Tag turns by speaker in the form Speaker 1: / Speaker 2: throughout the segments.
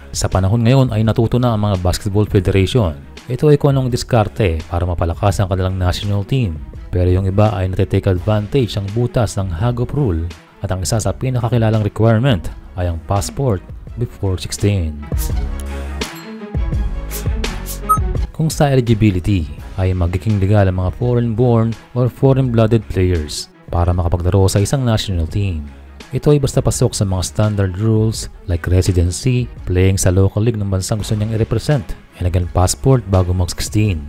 Speaker 1: Sa panahon ngayon ay natuto na ang mga Basketball Federation. Ito ay kung anong diskarte para mapalakas ang kanilang national team. Pero yung iba ay natitake advantage ang butas ng Hagop Rule at ang isa sa pinakakilalang requirement ay ang passport before 16. Kung sa eligibility ay magiging legal ang mga foreign-born or foreign-blooded players para makapaglaro sa isang national team. Ito ay basta pasok sa mga standard rules like residency, playing sa local league ng bansang gusto niyang i-represent, and again passport bago mag-16.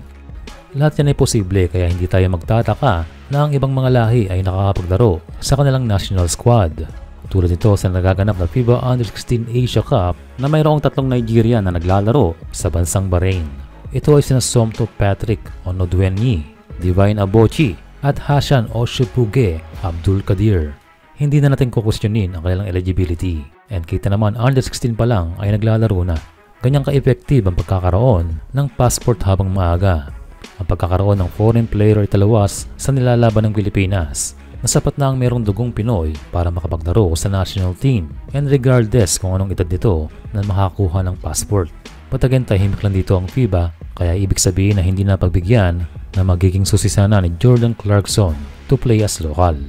Speaker 1: Lahat yan ay posible kaya hindi tayo magtataka na ang ibang mga lahi ay nakakapaglaro sa kanilang national squad. Tulad nito sa nagaganap na FIBA Under-16 Asia Cup na mayroong 3 Nigerian na naglalaro sa bansang Bahrain. Ito ay sina Somto Patrick Onodwenyi, Divine Abochi at Hassan Oshupuge Abdul Kadir. Hindi na natin kukwestiyonin ang kanilang eligibility. And kita naman under 16 pa lang ay naglalaro na. Ganyang ka-effective ang pagkakaroon ng passport habang maaga. Ang pagkakaroon ng foreign player ay talawas sa nilalaban ng Pilipinas na sapat na ang merong dugong Pinoy para makapaglaro sa national team and regardless kung anong edad nito na makakuha ng passport. But again, tahimik lang dito ang FIBA kaya ibig sabihin na hindi na pagbigyan na magiging susisana ni Jordan Clarkson to play as local.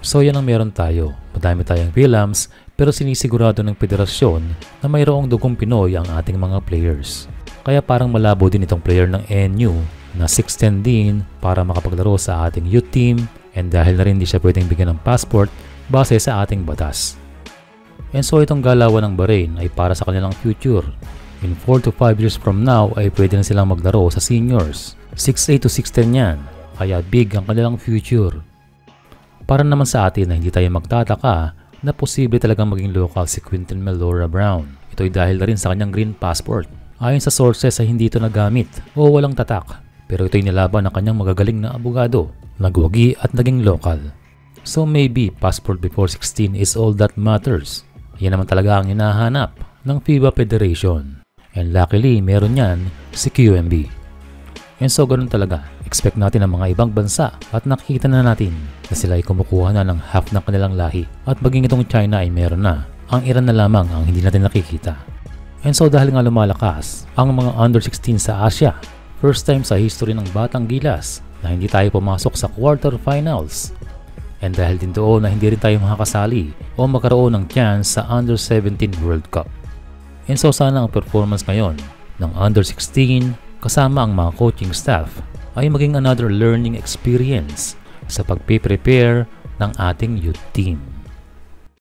Speaker 1: So yan ang meron tayo. Madami tayong films pero sinisigurado ng federasyon na mayroong dugong Pinoy ang ating mga players. Kaya parang malabo din itong player ng NU na 6'10 din para makapaglaro sa ating youth team and dahil na rin di siya pwedeng bigyan ng passport base sa ating batas. And so itong galawan ng Bahrain ay para sa kanilang future. In 4 to 5 years from now ay pwede na silang maglaro sa seniors. 6'8 to 6'10 yan, kaya big ang kanilang future. Para naman sa atin na hindi tayo magtataka na posible talagang maging local si Quinton Melora Brown. Ito ay dahil na rin sa kanyang green passport. Ayon sa sources ay hindi ito nagamit o walang tatak. Pero ito ay nilaban ng kanyang magagaling na abogado, nagwagi at naging local. So maybe passport before 16 is all that matters. Yan naman talaga ang hinahanap ng FIBA Federation. And luckily meron yan si QMB. And so ganun talaga, expect natin ang mga ibang bansa at nakikita na natin na sila ay kumukuha na ng half ng kanilang lahi at maging itong China ay meron na, ang Iran na lamang ang hindi natin nakikita. And so dahil nga lumalakas ang mga under 16 sa Asia, first time sa history ng Batang Gilas na hindi tayo pumasok sa quarterfinals. And dahil din doon na hindi rin tayo makakasali o magkaroon ng chance sa under 17 World Cup. And so sana ang performance ngayon ng under 16 kasama ang mga coaching staff ay maging another learning experience sa pagpe-prepare ng ating youth team.